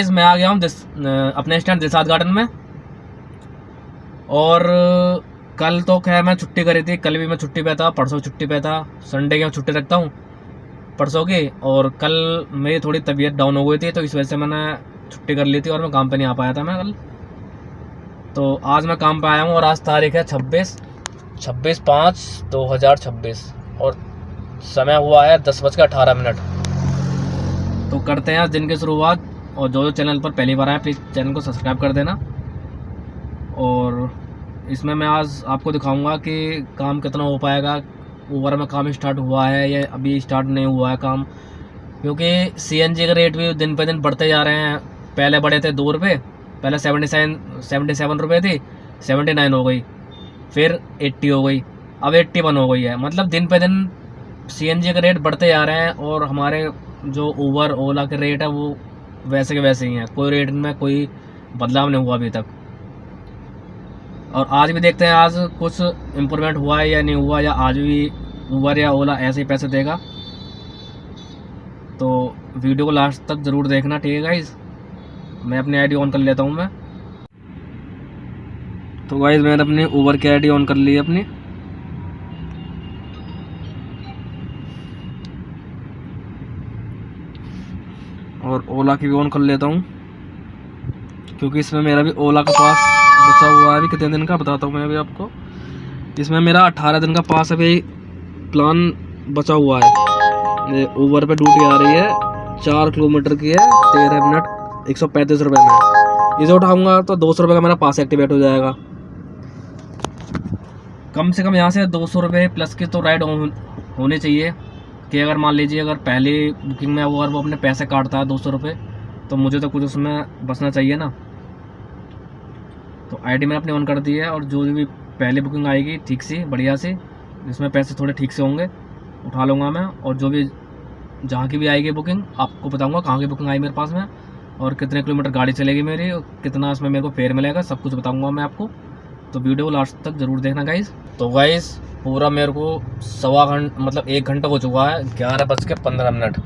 मैं आ गया हूँ अपने स्टैंड दिलसाद गार्डन में। और कल तो खैर मैं छुट्टी करी थी, कल भी मैं छुट्टी पे था, परसों छुट्टी पे था, संडे की मैं छुट्टी रखता हूँ परसों की। और कल मेरी थोड़ी तबीयत डाउन हो गई थी, तो इस वजह से मैंने छुट्टी कर ली थी और मैं काम पे नहीं आ पाया था मैं कल। तो आज मैं काम पे आया हूँ और आज तारीख है 26/5/2026 और समय हुआ है 10:18। तो करते हैं आज दिन की शुरुआत। और जो चैनल पर पहली बार आए प्लीज़ चैनल को सब्सक्राइब कर देना। और इसमें मैं आज आपको दिखाऊंगा कि काम कितना हो पाएगा, ऊबर में काम स्टार्ट हुआ है या अभी स्टार्ट नहीं हुआ है काम, क्योंकि सीएनजी का रेट भी दिन पे दिन बढ़ते जा रहे हैं। पहले बढ़े थे 2 रुपये, पहले 77 रुपये थी, 79 हो गई, फिर 80 हो गई, अब 81 हो गई है। मतलब दिन पे दिन सीएनजी का रेट बढ़ते जा रहे हैं और हमारे जो ऊबर ओला के रेट है वो वैसे के वैसे ही हैं, कोई रेट में कोई बदलाव नहीं हुआ अभी तक। और आज भी देखते हैं आज कुछ इम्प्रूवमेंट हुआ है या नहीं हुआ, या आज भी ऊबर या ओला ऐसे ही पैसे देगा। तो वीडियो को लास्ट तक ज़रूर देखना, ठीक है गाइज़। मैं अपनी आईडी ऑन कर लेता हूँ मैं। तो गाइज़ मैंने अपनी ऊबर की आईडी ऑन कर ली है अपनी। और ओला की भी ऑन कर लेता हूँ, क्योंकि इसमें मेरा भी ओला का पास बचा हुआ है। अभी कितने दिन का बताता हूँ मैं अभी आपको। इसमें मेरा 18 दिन का पास अभी प्लान बचा हुआ है। ऊबर पे ड्यूटी आ रही है, 4 किलोमीटर की है, 13 मिनट 135 रुपये में। इसे उठाऊँगा तो 200 रुपये का मेरा पास एक्टिवेट हो जाएगा। कम से कम यहाँ से 200 रुपये प्लस की तो राइड होनी चाहिए, कि अगर मान लीजिए अगर पहली बुकिंग में अगर वो अपने पैसे काटता है 200 रुपये, तो मुझे तो कुछ उसमें बचना चाहिए ना। तो आईडी मैंने अपनी ऑन कर दी है, और जो भी पहली बुकिंग आएगी ठीक सी बढ़िया सी, जिसमें पैसे थोड़े ठीक से होंगे, उठा लूँगा मैं। और जो भी जहाँ की भी आएगी बुकिंग आपको बताऊँगा कहाँ की बुकिंग आई मेरे पास में, और कितने किलोमीटर गाड़ी चलेगी मेरी, और कितना इसमें मेरे को फेयर मिलेगा, सब कुछ बताऊँगा मैं आपको। तो वीडियो लास्ट तक ज़रूर देखना गाइज़। तो गाइज़ पूरा मेरे को 1 घंटा हो चुका है, 11:15।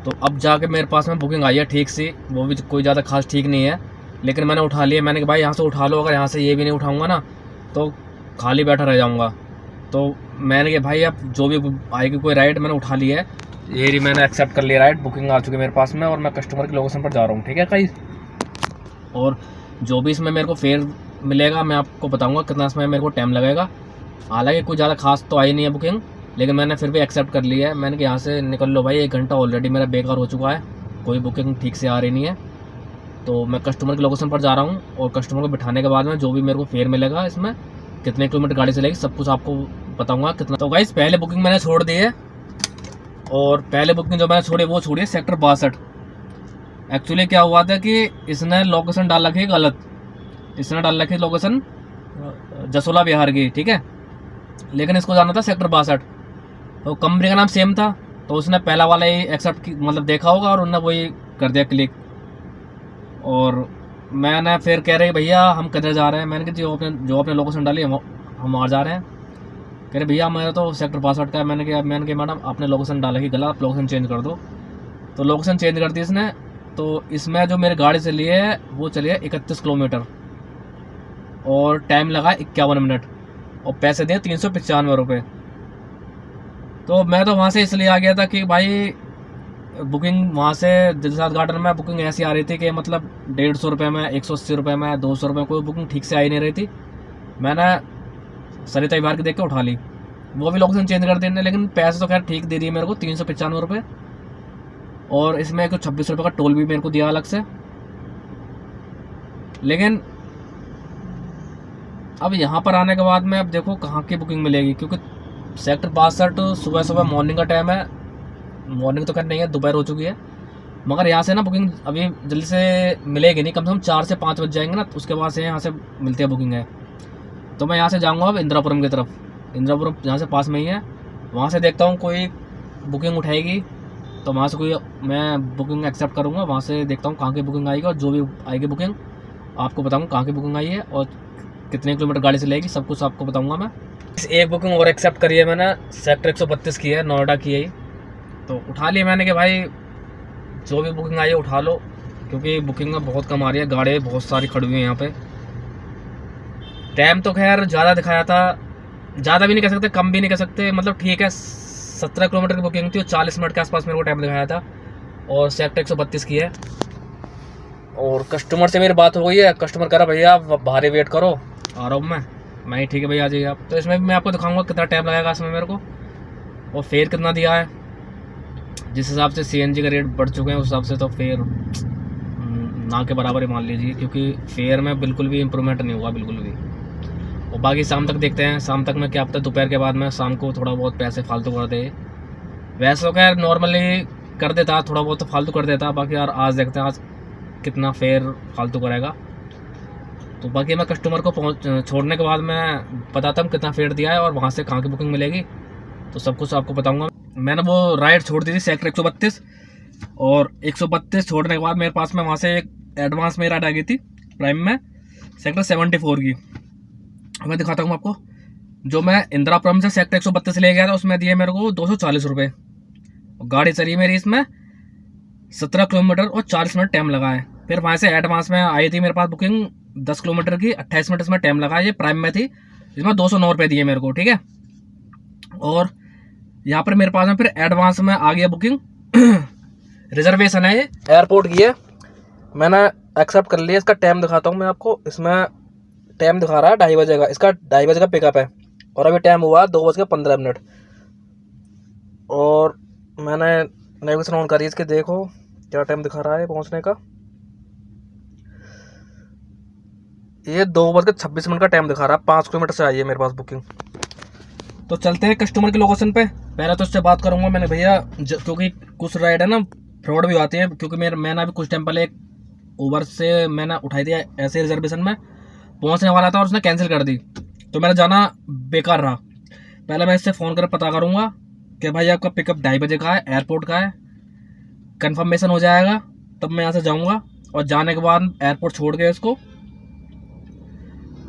तो अब जाके मेरे पास में बुकिंग आई है ठीक सी, वो भी कोई ज़्यादा खास ठीक नहीं है, लेकिन मैंने उठा लिया। मैंने कहा भाई यहाँ से उठा लो, अगर यहाँ से ये भी नहीं उठाऊंगा ना तो खाली बैठा रह जाऊंगा। तो मैंने कहा भाई अब जो भी आएगी कोई राइड मैंने उठा ली है, ये भी मैंने एक्सेप्ट कर लिया, राइड बुकिंग आ चुकी है मेरे पास में, और मैं कस्टमर की लोकेशन पर जा रहा हूँ, ठीक है भाई। और जो भी इसमें मेरे को फेयर मिलेगा मैं आपको बताऊँगा कितना इसमें मेरे को टाइम लगेगा। हालांकि कोई ज़्यादा खास तो आई नहीं है बुकिंग, लेकिन मैंने फिर भी एक्सेप्ट कर लिया है। मैंने कि यहाँ से निकल लो भाई, 1 घंटा ऑलरेडी मेरा बेकार हो चुका है, कोई बुकिंग ठीक से आ रही नहीं है। तो मैं कस्टमर की लोकेशन पर जा रहा हूँ, और कस्टमर को बिठाने के बाद में जो भी मेरे को फेयर मिलेगा, इसमें कितने किलोमीटर गाड़ी चलेगी, सब कुछ आपको बताऊँगा कितना। तो गाइस पहले बुकिंग मैंने छोड़ दी है, और पहले बुकिंग जो मैंने छोड़ी वो छोड़ी है सेक्टर 62। एक्चुअली क्या हुआ था कि इसने लोकेशन डाल रखी है गलत, इसने डाल रखी है लोकेशन जसोला बिहार की, ठीक है, लेकिन इसको जाना था सेक्टर 62। तो कंपनी का नाम सेम था, तो उसने पहला वाला ही एक्सेप्ट मतलब देखा होगा और उन्होंने वही कर दिया क्लिक। और मैंने फिर कह रहे भैया हम किधर जा रहे हैं, मैंने कहा जो अपने लोकेशन डाली हम वहाँ जा रहे हैं। कह रहे भैया मेरा तो सेक्टर 62 का है। मैंने कहा मैडम आपने लोकेशन डाला ही गलत, आप लोकेशन चेंज कर दो। तो लोकेशन चेंज कर दी इसने। तो इसमें जो मेरी गाड़ी चली है वो चली है 31 किलोमीटर, और टाइम लगा 51 मिनट, और पैसे दिए 395 रुपये। तो मैं तो वहाँ से इसलिए आ गया था कि भाई बुकिंग वहाँ से दिलसाद गार्डन में बुकिंग ऐसी आ रही थी कि मतलब 150 रुपये में, 180 रुपये में, 200 रुपये में, कोई बुकिंग ठीक से आई नहीं रही थी। मैंने सरिता विहार की देख के उठा ली, वो भी लोकेशन चेंज कर देने, लेकिन पैसे तो खैर ठीक दे दिए मेरे को 395 रुपये, और इसमें कुछ 26 रुपये का टोल भी मेरे को दिया अलग से। लेकिन अब यहाँ पर आने के बाद में अब देखो कहाँ की बुकिंग मिलेगी, क्योंकि सेक्टर 62 सुबह सुबह मॉर्निंग का टाइम है, मॉर्निंग तो खैर नहीं है, दोपहर हो चुकी है, मगर यहाँ से ना बुकिंग अभी जल्दी से मिलेगी नहीं, कम से कम 4 से 5 बज जाएंगे ना, तो उसके बाद से यहाँ से मिलती है बुकिंग है। तो मैं यहाँ से जाऊँगा अब इंदिरापुरम की तरफ, इंदिरापुरम यहाँ से पास में ही है, वहाँ से देखता हूँ कोई बुकिंग उठाएगी तो वहाँ से कोई मैं बुकिंग एक्सेप्ट करूँगा, वहाँ से देखता हूँ कहाँ की बुकिंग आएगी, और जो भी आएगी बुकिंग आपको बताऊँगा कहाँ की बुकिंग आई है और कितने किलोमीटर गाड़ी चलेगी, सब कुछ आपको बताऊँगा मैं। एक बुकिंग और एक्सेप्ट करी है मैंने, सेक्टर 132 की है, नोएडा की है, तो उठा लिया मैंने कि भाई जो भी बुकिंग आई है उठा लो। क्योंकि बुकिंग में बहुत कम आ रही है, गाड़ी बहुत सारी खड़ी हुई है यहाँ पे। टाइम तो खैर ज़्यादा दिखाया था, ज़्यादा भी नहीं कह सकते, कम भी नहीं कह सकते, मतलब ठीक है। 17 किलोमीटर की बुकिंग थी और 40 मिनट के आसपास मेरे को टाइम दिखाया था, और सेक्टर 132 की है। और कस्टमर से मेरी बात हो गई है, कस्टमर कह रहा भैया आप बाहर वेट करो, आ रहा हूँ मैं ठीक है भैया आ जाइए आप। तो इसमें मैं आपको दिखाऊंगा कितना टाइम लगेगा इसमें मेरे को, और फेयर कितना दिया है। जिस हिसाब से सीएनजी का रेट बढ़ चुके हैं उस हिसाब से तो फेयर ना के बराबर ही मान लीजिए, क्योंकि फेयर में बिल्कुल भी इम्प्रूवमेंट नहीं हुआ, बिल्कुल भी। और बाकी शाम तक देखते हैं, शाम तक मैं क्या पता दोपहर के बाद में शाम को थोड़ा बहुत पैसे फालतू कर दे। वैसे तो खैर नॉर्मली कर देता, थोड़ा बहुत तो फालतू कर देता, बाकी यार आज देखते हैं आज कितना फेयर फालतू करेगा। तो बाकी मैं कस्टमर को छोड़ने के बाद मैं बताता हूँ कितना फेयर दिया है और वहाँ से कहाँ की बुकिंग मिलेगी, तो सब कुछ आपको बताऊँगा। मैंने वो राइड छोड़ दी थी सेक्टर 132, और 132 छोड़ने के बाद मेरे पास में वहाँ से एक एडवांस में राइड आ गई थी प्राइम में सेक्टर 74 की। मैं दिखाता हूँ आपको। जो मैं इंदिरापुरम से सेक्टर 132 ले गया था उसमें दिए मेरे को 240 रुपये। गाड़ी चली मेरी इसमें 17 किलोमीटर और 40 मिनट टाइम लगा है। फिर वहाँ से एडवांस में आई थी मेरे पास बुकिंग 10 किलोमीटर की, 28 मिनट इसमें टाइम लगा है। ये प्राइम में थी, इसमें 209 रुपये दिए मेरे को, ठीक है। और यहाँ पर मेरे पास में फिर एडवांस में आ गया बुकिंग रिजर्वेशन है, ये एयरपोर्ट की है, मैंने एक्सेप्ट कर लिया। इसका टाइम दिखाता हूँ मैं आपको। इसमें टाइम दिखा रहा है 2:30 बजे का, इसका 2:30 बजे का पिकअप है, और अभी टाइम हुआ 2:15। और मैंने नेविगेशन ऑन करी इसके, देखो क्या टाइम दिखा रहा है पहुंचने का। ये 2:26 का टाइम दिखा रहा है, 5 किलोमीटर से आई है मेरे पास बुकिंग। तो चलते हैं कस्टमर की लोकेशन पे। पहले तो उससे बात करूंगा मैंने, भैया क्योंकि कुछ राइड है ना फ्रॉड भी आती है, क्योंकि मैंने अभी कुछ टाइम पहले एक उबर से मैंने उठाई थी ऐसे रिजर्वेशन में, पहुंचने वाला था और उसने कैंसिल कर दी, तो मेरा जाना बेकार रहा। पहले मैं इससे फ़ोन कर पता करूंगा कि भाई आपका पिकअप 2:30 बजे का है, एयरपोर्ट का है, कंफर्मेशन हो जाएगा तब मैं यहाँ से जाऊँगा। और जाने के बाद एयरपोर्ट छोड़ के इसको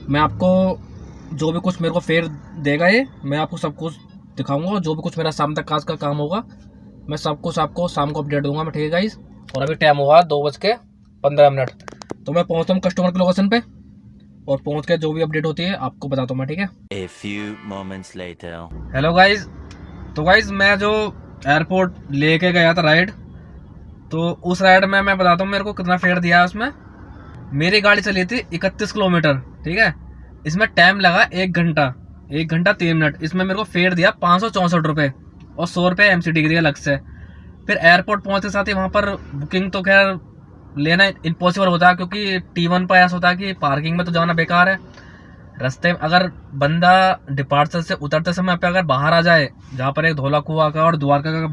मैं आपको जो भी कुछ मेरे को फेयर देगा ये मैं आपको सब कुछ दिखाऊंगा, और जो भी कुछ मेरा शाम तक का काम होगा मैं सब कुछ आपको शाम को अपडेट दूंगा मैं, ठीक है गाइस। और अभी टाइम हुआ 2:15, तो मैं पहुँचता हूँ कस्टमर की लोकेशन पे, और पहुँच के जो भी अपडेट होती है आपको बताता हूँ मैं, ठीक है। A few moments later. Hello guys, तो गाइस मैं जो एयरपोर्ट लेके गया था राइड, तो उस राइड में मैं बताता हूँ मेरे को कितना फेयर दिया है उसमें। मेरी गाड़ी चली थी 31 किलोमीटर, ठीक है। इसमें टाइम लगा 1 घंटा 3 मिनट। इसमें मेरे को फेयर दिया 564 रुपये, और 100 रुपये एमसीडी के दिया अलग से। फिर एयरपोर्ट पहुँचते साथ ही वहाँ पर बुकिंग तो खैर लेना इम्पॉसिबल होता है, क्योंकि T1 पर ऐसा होता है कि पार्किंग में तो जाना बेकार है। रास्ते में अगर बंदा डिपार्चर से उतरते समय पे अगर बाहर आ जाए, जहाँ पर एक धौला कुआं का और द्वारका का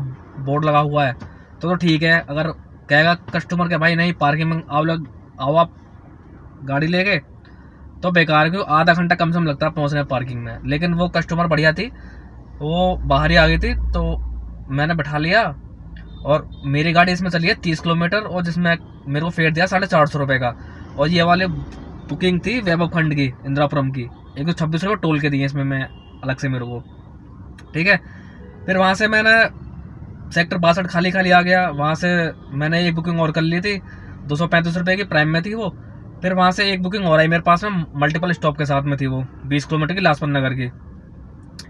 बोर्ड लगा हुआ है, तो ठीक है। अगर कहेगा कस्टमर के भाई नहीं पार्किंग में आओ आप गाड़ी लेके, तो बेकार है, क्योंकि आधा घंटा कम से कम लगता है पहुँचने पार्किंग में। लेकिन वो कस्टमर बढ़िया थी, वो बाहर ही आ गई थी, तो मैंने बैठा लिया। और मेरी गाड़ी इसमें चली है 30 किलोमीटर, और जिसमें मेरे को फेयर दिया 450 रुपये का। और ये वाले बुकिंग थी वैभव खंड की, इंदिरापुरम की, 126 रुपये टोल के दिए इसमें मैं अलग से मेरे को, ठीक है। फिर वहाँ से मैंने सेक्टर 62 खाली आ गया। वहाँ से मैंने एक बुकिंग और कर ली थी 235 रुपये की, प्राइम में थी वो। फिर वहाँ से एक बुकिंग और आई मेरे पास में, मल्टीपल स्टॉप के साथ में थी वो, 20 किलोमीटर की, लाजपत नगर की।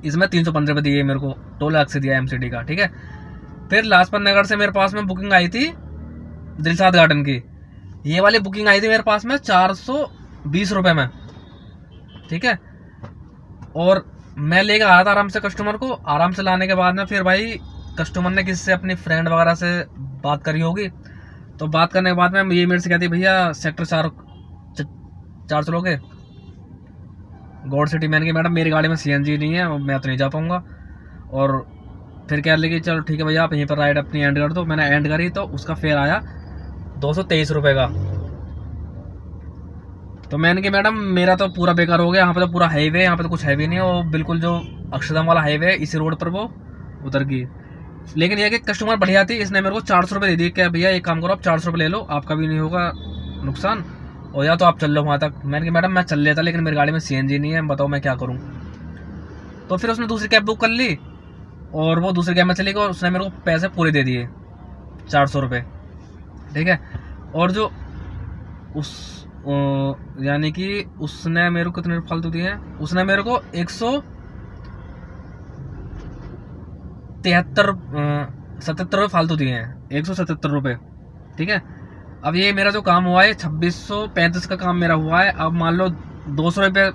इसमें 315 रुपये दिए मेरे को, टोल अलग से दिया एमसीडी का, ठीक है। फिर लाजपत नगर से मेरे पास में बुकिंग आई थी दिलशाद गार्डन की। ये वाली बुकिंग आई थी मेरे पास में 420 रुपये में, ठीक है। और मैं लेकर आ रहा था आराम से कस्टमर को। आराम से लाने के बाद में फिर भाई कस्टमर ने किसी से अपनी फ्रेंड वगैरह से बात करी होगी, तो बात करने के बाद में ये मेरे से कहती भैया सेक्टर 4 चलोगे गॉड सिटी। मैंने कहा मैडम मेरी गाड़ी में सीएनजी नहीं है, मैं तो नहीं जा पाऊँगा। और फिर कह लगी चलो ठीक है भैया आप यहीं पर राइड अपनी एंड कर दो। मैंने एंड करी, तो उसका फेयर आया 223 रुपये का। तो मैंने कहा मैडम मेरा तो पूरा बेकार हो गया, यहाँ पे तो पूरा हाईवे, यहाँ पे तो कुछ हाईवे नहीं है, वो बिल्कुल जो अक्षरधाम वाला हाईवे है इसी रोड पर वो उतर गई। लेकिन यह कि कस्टमर बढ़िया थी, इसने मेरे को 400 रुपये दे दिए। क्या भैया एक काम करो आप 400 रुपये ले लो, आपका भी नहीं होगा नुकसान, और या तो आप चल लो वहाँ तक। मैंने कहा मैडम मैं चल लेता, लेकिन मेरी गाड़ी में सीएनजी नहीं है, बताओ मैं क्या करूँ। तो फिर उसने दूसरी कैब बुक कर ली, और वो दूसरी कैब में चली गई, और उसने मेरे को पैसे पूरे दे दिए 400 रुपये, ठीक है। और जो उस यानी कि उसने मेरे को कितने फालतू दिए हैं, उसने मेरे को 177 रुपये फालतू दिए हैं, 177 रुपये, ठीक है। अब ये मेरा जो काम हुआ है 2635 का काम मेरा हुआ है। अब मान लो 200 रुपये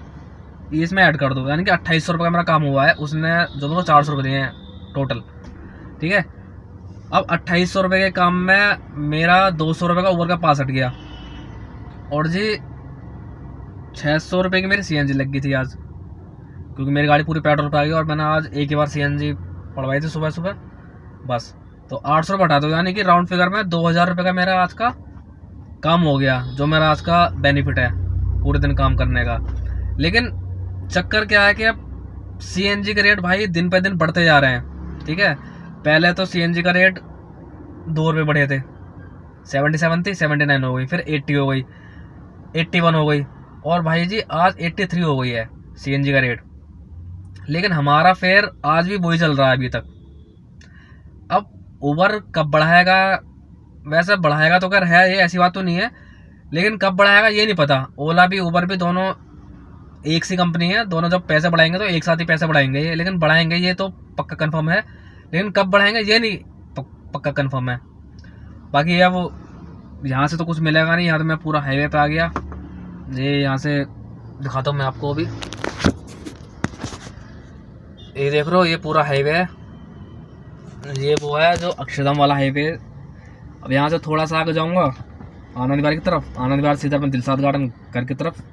इसमें ऐड कर दो, यानी कि 2800 रुपये का मेरा काम हुआ है। उसने जो मेरे को 400 रुपये दिए हैं टोटल, ठीक है। अब 2800 रुपये के काम में मेरा 200 रुपये का ऊबर का पास हट गया, और जी 600 रुपये की मेरी CNG लग गई थी आज, क्योंकि मेरी गाड़ी पूरी पेट्रोल पे आ गई और मैंने आज एक ही बार CNG पड़वाई थी सुबह सुबह, बस। तो 800 रुपये हटा दो, यानी कि राउंड फिगर में 2000 रुपये का मेरा आज का काम हो गया, जो मेरा आज का बेनिफिट है पूरे दिन काम करने का। लेकिन चक्कर क्या है कि अब CNG के रेट भाई दिन पे दिन बढ़ते जा रहे हैं, ठीक है। पहले तो CNG का रेट 2 रुपये बढ़े थे, 77 थी, 79 हो गई, फिर 80 हो गई, 81 हो गई, और भाई जी आज 83 हो गई है CNG का रेट। लेकिन हमारा फेयर आज भी वही चल रहा है अभी तक। अब उबर कब बढ़ाएगा, वैसे बढ़ाएगा तो कर है, ये ऐसी बात तो नहीं है, लेकिन कब बढ़ाएगा ये नहीं पता। ओला भी उबर भी दोनों एक सी कंपनी है, दोनों जब पैसे बढ़ाएंगे तो एक साथ ही पैसे बढ़ाएंगे ये, लेकिन बढ़ाएंगे ये तो पक्का कंफर्म है, लेकिन कब बढ़ाएंगे ये नहीं पक्का कंफर्म है। बाकी अब यहाँ से तो कुछ मिलेगा नहीं, यहाँ तो मैं पूरा हाईवे पे आ गया। ये यहाँ से दिखाता हूँ मैं आपको अभी, ये देख रहे हो, ये पूरा हाईवे है, ये वो है जो अक्षरधाम वाला हाईवे। अब यहाँ से थोड़ा सा आगे जाऊँगा आनंद विहार की तरफ, आनंद विहार सीधा मैं दिलशाद गार्डन घर की तरफ।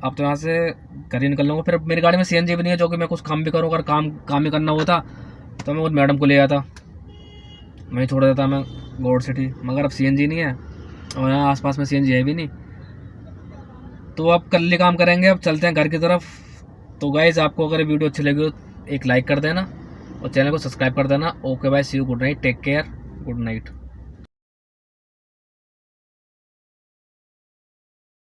अब तो यहाँ से घर ही निकल लूँगा। फिर मेरी गाड़ी में CNG भी नहीं है, जो कि मैं कुछ काम भी करूँ, अगर काम ही करना होता तो मैं उस मैडम को ले आता, वहीं छोड़ देता मैं गोल्ड सिटी, मगर अब CNG नहीं है और यहाँ आसपास में CNG है भी नहीं। तो अब कल ही काम करेंगे, अब चलते हैं घर की तरफ। तो गाइस आपको अगर वीडियो अच्छी लगी हो एक लाइक कर देना और चैनल को सब्सक्राइब कर देना। Okay bye, see you, good night, take care, good night.